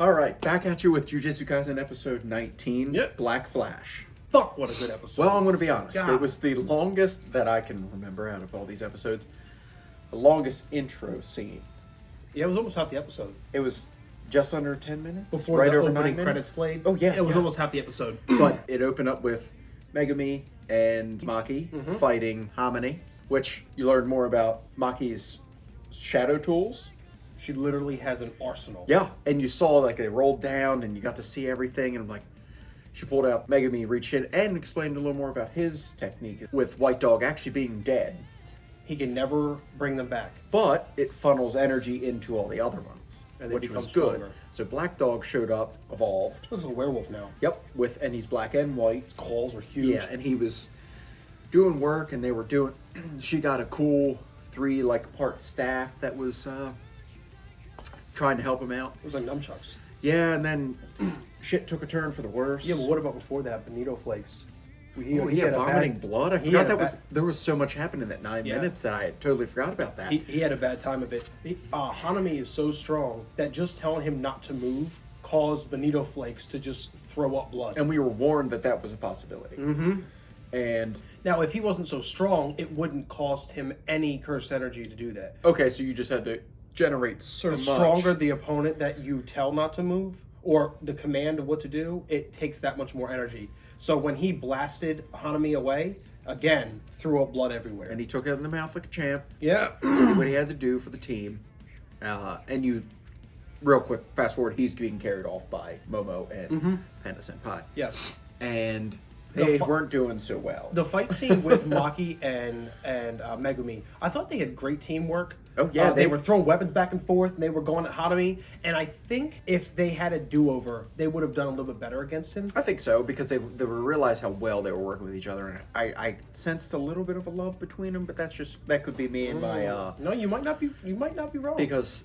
All right, back at you with Jujutsu Kaisen episode 19, Yep. Black Flash. Fuck, what a good episode. Well, I'm going to be honest. God. It was the longest that I can remember out of all these episodes. The longest intro scene. Yeah, it was almost half the episode. It was just under 10 minutes? Before right the over 9 opening minutes? credits played. Oh, yeah. It was yeah. almost half the episode. But it opened up with Megumi and Maki fighting Hamane, which you learned more about Maki's shadow tools. She literally has an arsenal. Yeah, and you saw like they rolled down and you got to see everything, and like she pulled out Megumi, reached in, and explained a little more about his technique with White Dog actually being dead. He can never bring them back. But it funnels energy into all the other ones, And they which become was good. stronger. So Black Dog showed up, evolved. He was a werewolf now. Yep, and he's black and white. His claws were huge. Yeah, and he was doing work, and they were doing. She got a cool 3 like part staff that was trying to help him out. It was like nunchucks. Yeah, and then shit took a turn for the worse. Yeah, but what about before that? Bonito flakes. He Oh, had a vomiting bad- blood. I he forgot had a that was bad- there was so much happened in that 9 Yeah. minutes that I had totally forgot about that. He had a bad time of it. Hanami is so strong that just telling him not to move caused Bonito Flakes to just throw up blood. And we were warned that that was a possibility. Mm-hmm. And Now, if he wasn't so strong, it wouldn't cost him any cursed energy to do that. okay, so you just had to generate so The much. stronger the opponent that you tell not to move, or the command of what to do, it takes that much more energy. So when he blasted Hanami away, again, threw up blood everywhere. And he took it in the mouth like a champ. Yeah. Did what he had to do for the team. And you, real quick, fast forward, he's being carried off by Momo and Panda Senpai. Yes. And The they fu- weren't doing so well. The fight scene with Maki and Megumi, I thought they had great teamwork. Oh, yeah, they they- were throwing weapons back and forth, and they were going at Hanami. And I think if they had a do-over, they would have done a little bit better against him. I think so, because they realized how well they were working with each other, and I sensed a little bit of a love between them, but that could be me and my No, you might not be wrong. because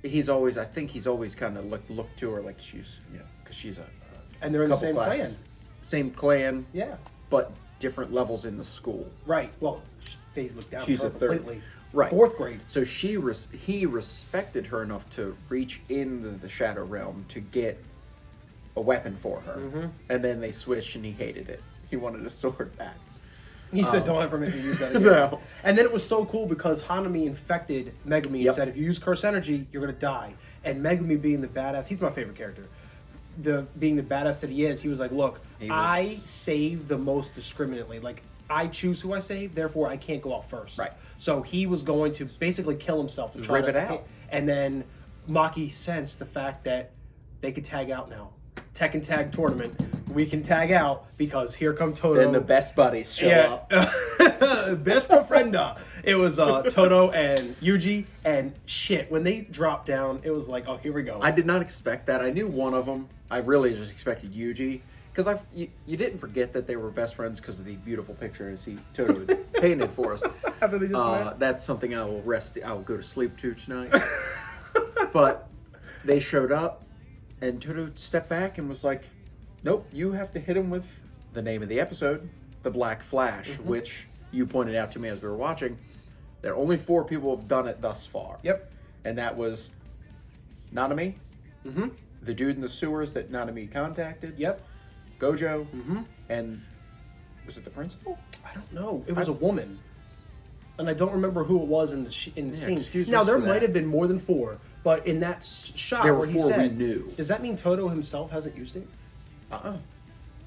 I think he's always kind of looked to her like she's, because she's a and they're in the couple same classes. Same clan, Yeah. but different levels in the school. Right. Well, they look down She's on a her third. completely. Right. 4th grade. So he respected her enough to reach into the Shadow Realm to get a weapon for her, and then they switched, and he hated it. He wanted a sword back. He said, "Don't ever make me use that again." No. And then it was so cool because Hanami infected Megumi and said, "If you use curse energy, you're gonna die." And Megumi, being the badass, he's my favorite character. Being the badass that he is, he was like, "Look, I save the most discriminately. Like, I choose who I save, therefore I can't go out first." Right. So he was going to basically kill himself to try rip to it out. And then Maki sensed the fact that they could tag out now. Tekken Tag Tournament. We can tag out because here come Toto. Then the best buddies show up. Best of frienda. It was Toto and Yuji, and shit, when they dropped down, it was like, oh, here we go. I did not expect that. I knew one of them. I really just expected Yuji. Because you didn't forget that they were best friends because of the beautiful pictures Toto had painted for us. After they just met. That's something I will go to sleep to tonight. But they showed up, and Toto stepped back and was like, "Nope, you have to hit him with the name of the episode, the Black Flash," which you pointed out to me as we were watching. There are only 4 people who have done it thus far. Yep. And that was Nanami, the dude in the sewers that Nanami contacted. Yep. Gojo, and was it the principal? I don't know. It was a woman. And I don't remember who it was in the scene. excuse Now, us there for might that. have been more than 4, but in that shot There where were he 4 said, we knew. does that mean Toto himself hasn't used it?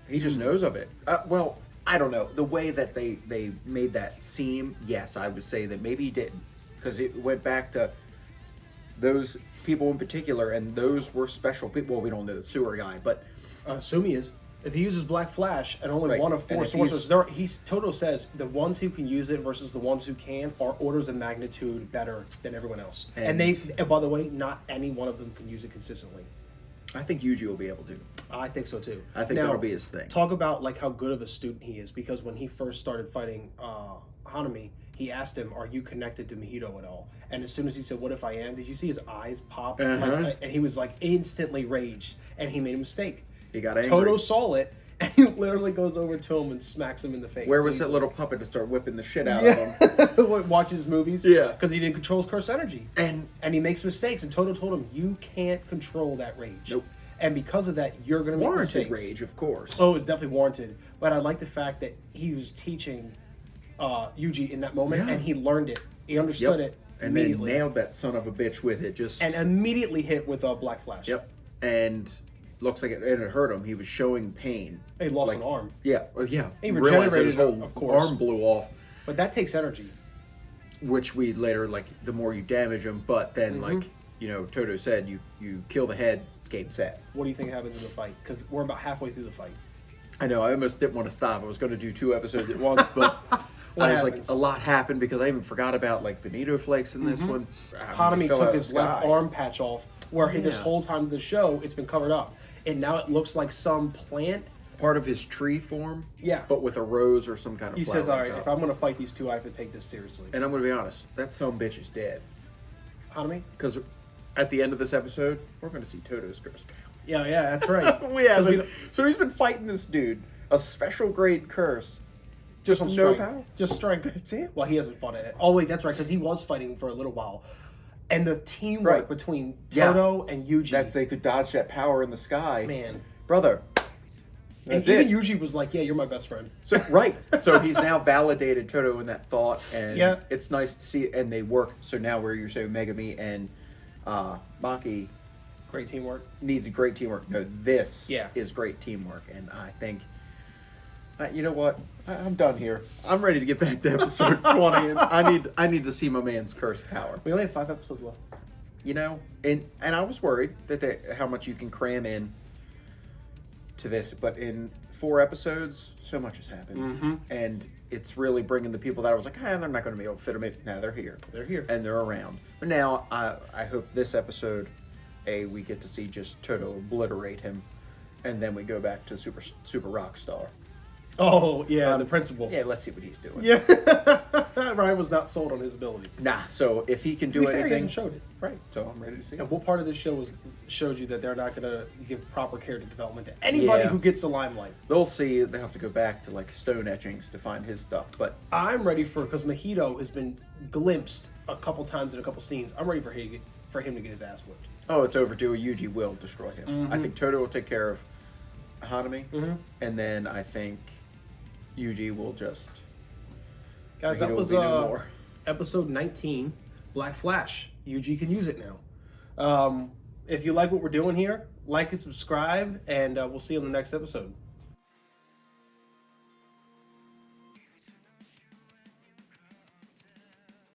He just knows of it. Well, I don't know. The way that they made that seem, yes, I would say that maybe he didn't. Because it went back to those people in particular, and those were special people. Well, we don't know the sewer guy, but Sumi is. If he uses Black Flash and only Right. one of 4 And if sources, Toto says the ones who can use it versus the ones who can are orders of magnitude better than everyone else. And by the way, not any one of them can use it consistently. I think Yuji will be able to. I think so too. I think that'll be his thing. Talk about like how good of a student he is, because when he first started fighting Hanami, he asked him, "Are you connected to Mahito at all?" And as soon as he said, "What if I am?" Did you see his eyes pop? And he was like instantly raged, and he made a mistake. He got angry. Toto saw it And he literally goes over to him and smacks him in the face. Where was that little puppet to start whipping the shit out of him? Watches movies. Yeah. Because he didn't control his curse energy. And he makes mistakes. And Toto told him, you can't control that rage. Nope. And because of that, you're going to make mistakes. Warranted rage, of course. Oh, it's definitely warranted. But I like the fact that he was teaching Yuji in that moment, and he learned it. He understood it and immediately. then nailed that son of a bitch with it. And immediately hit with a Black Flash. Yep. And looks like it hurt him. He was showing pain. He lost an arm. Yeah. Oh, yeah. He Realized regenerated, his whole of course. arm blew off. But that takes energy. Which we later, like, the more you damage him, but then, like, you know, Toto said, you kill the head, game set. What do you think happens in the fight? Because we're about halfway through the fight. I know, I almost didn't want to stop. I was going to do 2 episodes at once, but I was like, a lot happened because I even forgot about, like, Bonito Flakes in this one. Hanami took his left arm patch off, where this whole time of the show, it's been covered up. And now it looks like some plant. Part of his tree form. Yeah. But with a rose or some kind of He flower says, all right, on top. if I'm going to fight these two, I have to take this seriously. And I'm going to be honest, that son of a bitch is dead. Hanami? Because at the end of this episode, we're going to see Toto's curse. Yeah, that's right. We haven't. So he's been fighting this dude, a special grade curse. Just no strength. power? Just strength. That's it? Well, he hasn't fought it. Oh, wait, that's right, because he was fighting for a little while. And the teamwork between Toto and Yuji. They could dodge that power in the sky. Man. Brother. And even Yuji was like, yeah, you're my best friend. So So he's now validated Toto in that thought, and it's nice to see it, and they work. So now where you're saying Megami and Maki Great teamwork. needed great teamwork. No, this is great teamwork, and I think, you know what? I'm done here. I'm ready to get back to episode 20, and I need to see my man's curse power. We only have 5 episodes left. You know, and I was worried that how much you can cram in to this, but in 4 episodes, so much has happened, and it's really bringing the people that I was like, they're not going to be able to fit them in. Now they're here. They're here. And they're around. But now I hope this episode, we get to see just Toto obliterate him, and then we go back to Super Rockstar. Oh, yeah, the principal. Yeah, let's see what he's doing. Yeah. Ryan was not sold on his ability. Nah, so if he can To do be fair, he anything... hasn't showed it. Right. So I'm ready to see it. And what part of this show showed you that they're not going to give proper character development to anybody who gets the limelight? They'll see. They have to go back to, like, stone etchings to find his stuff, but... I'm ready because Mahito has been glimpsed a couple times in a couple scenes. I'm ready for him to get his ass whipped. Oh, it's overdue. Yuji will destroy him. I think Toto will take care of Hanami, and then I think Yuji will just... Guys, that was episode 19, Black Flash. Yuji can use it now. If you like what we're doing here, like and subscribe, and we'll see you on the next episode.